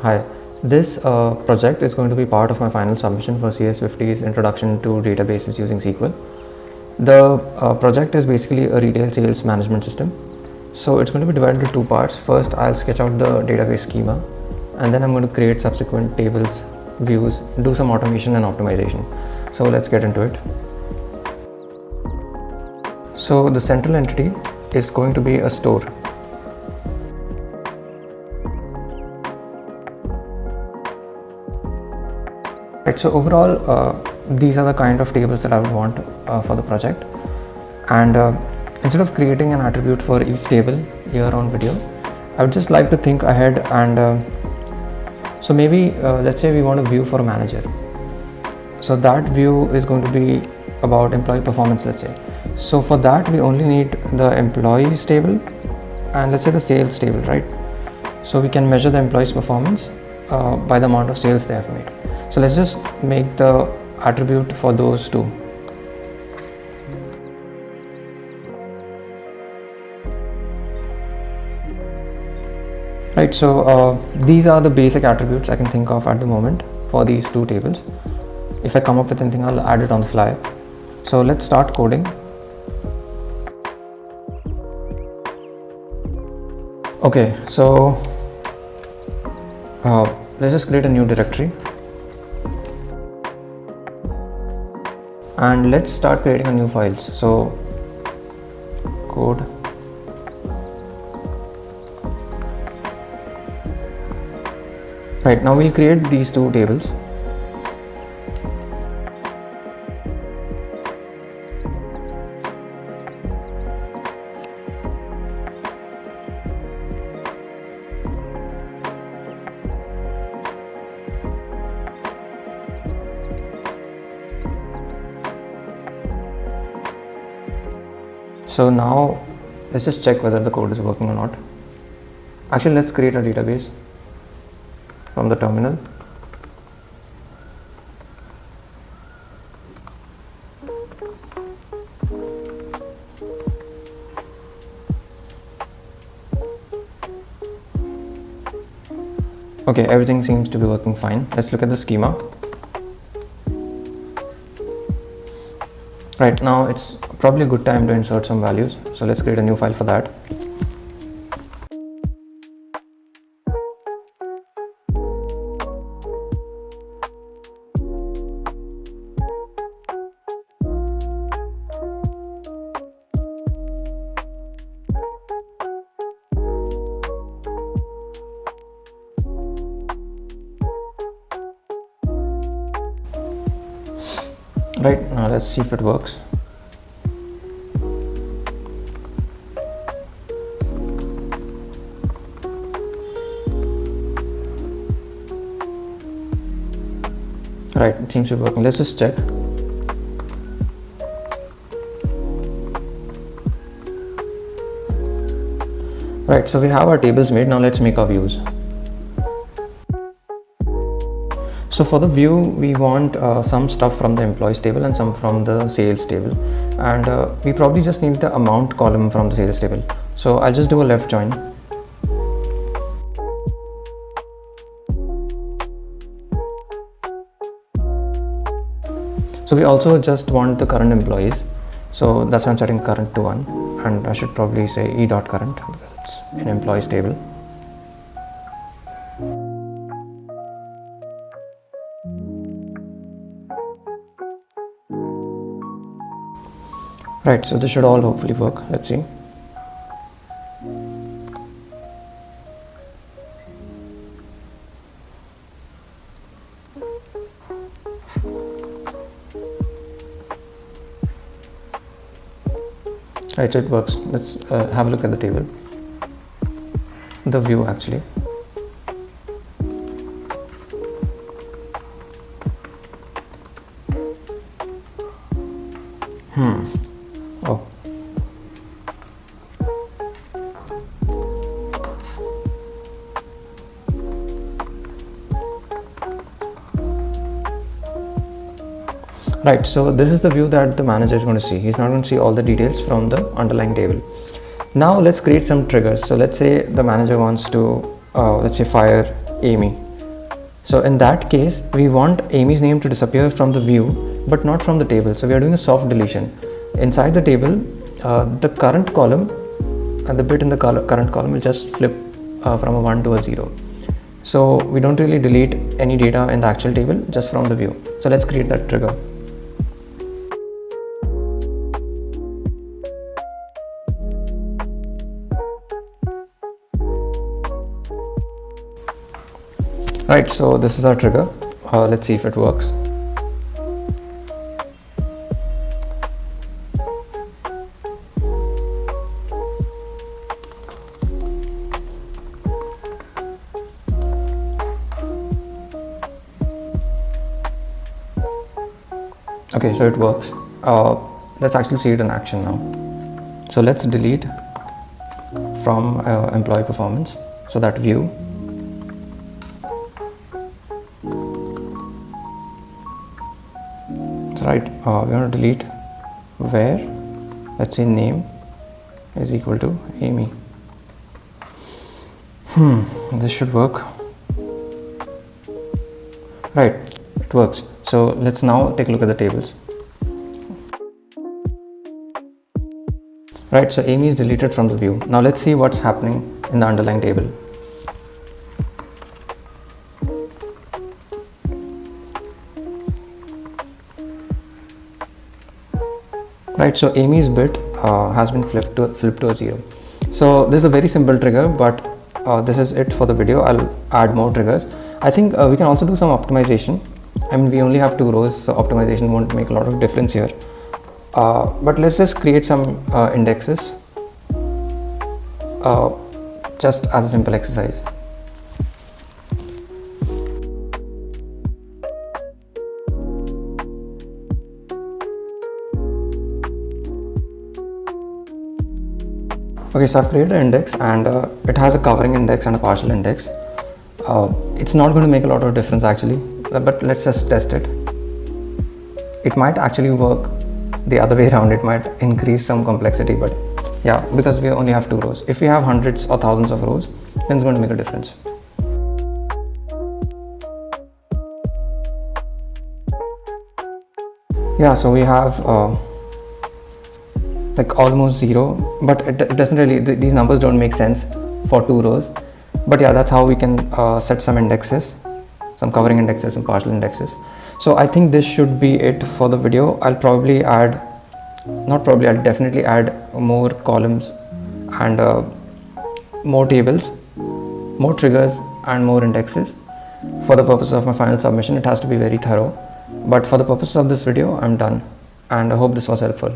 Hi, this project is going to be part of my final submission for CS50's Introduction to Databases using SQL. The project is basically a retail sales management system. So it's going to be divided into two parts. First, I'll sketch out the database schema, and then I'm going to create subsequent tables, views, do some automation and optimization. So let's get into it. So the central entity is going to be a store. Right, so overall, these are the kind of tables that I would want for the project. And instead of creating an attribute for each table here on video, I would just like to think ahead. And so maybe let's say we want a view for a manager. So that view is going to be about employee performance, let's say. So for that, we only need the employees table and let's say the sales table, right? So we can measure the employees' performance by the amount of sales they have made. So let's just make the attribute for those two. Right, so these are the basic attributes I can think of at the moment for these two tables. If I come up with anything, I'll add it on the fly. So let's start coding. Okay, so let's just create a new directory. And let's start creating a new files. So code. Right, now we'll create these two tables. So now let's just check whether the code is working or not. Actually, let's create a database from the terminal. Okay, everything seems to be working fine. Let's look at the schema. Right, now it's probably a good time to insert some values. So let's create a new file for that. Right, now let's see if it works. Right, it seems to be working. Let's just check. Right, so we have our tables made. Now let's make our views. So for the view, we want some stuff from the employees table and some from the sales table. And we probably just need the amount column from the sales table. So I'll just do a left join. So we also just want the current employees. So that's why I'm setting current to 1. And I should probably say e.current because it's an employees table. Right, so this should all hopefully work. Let's see. Right, so it works. Let's have a look at the table. The view actually. Oh. Right, so this is the view that the manager is going to see. He's not going to see all the details from the underlying table. Now let's create some triggers. So let's say the manager wants to, let's say fire Amy. So in that case, we want Amy's name to disappear from the view, but not from the table. So we are doing a soft deletion. Inside the table, the current column and the bit in the current column will just flip from a 1 to a 0. So we don't really delete any data in the actual table, just from the view. So let's create that trigger. Right, so this is our trigger. Let's see if it works. Okay, so it works. Let's actually see it in action now. So let's delete from employee performance. So that view. So right, we're going to delete where, let's say name is equal to Amy. This should work. Right, it works. So let's now take a look at the tables. Right, so Amy is deleted from the view. Now let's see what's happening in the underlying table. Right, so Amy's bit has been flipped to a 0. So this is a very simple trigger, but this is it for the video. I'll add more triggers. I think we can also do some optimization. I mean, we only have 2 rows, so optimization won't make a lot of difference here. But let's just create some indexes just as a simple exercise. Okay, so I've created an index, and it has a covering index and a partial index. It's not going to make a lot of difference actually, but let's just test it. It might actually work the other way around. It might increase some complexity, but yeah, because we only have 2 rows. If we have hundreds or thousands of rows, then it's going to make a difference. Yeah, so we have like almost 0, but it doesn't really, these numbers don't make sense for 2 rows. But yeah, that's how we can set some indexes, some covering indexes and partial indexes. So I think this should be it for the video. I'll probably add, I'll definitely add more columns and more tables, more triggers and more indexes. For the purpose of my final submission, it has to be very thorough. But for the purpose of this video, I'm done, and I hope this was helpful.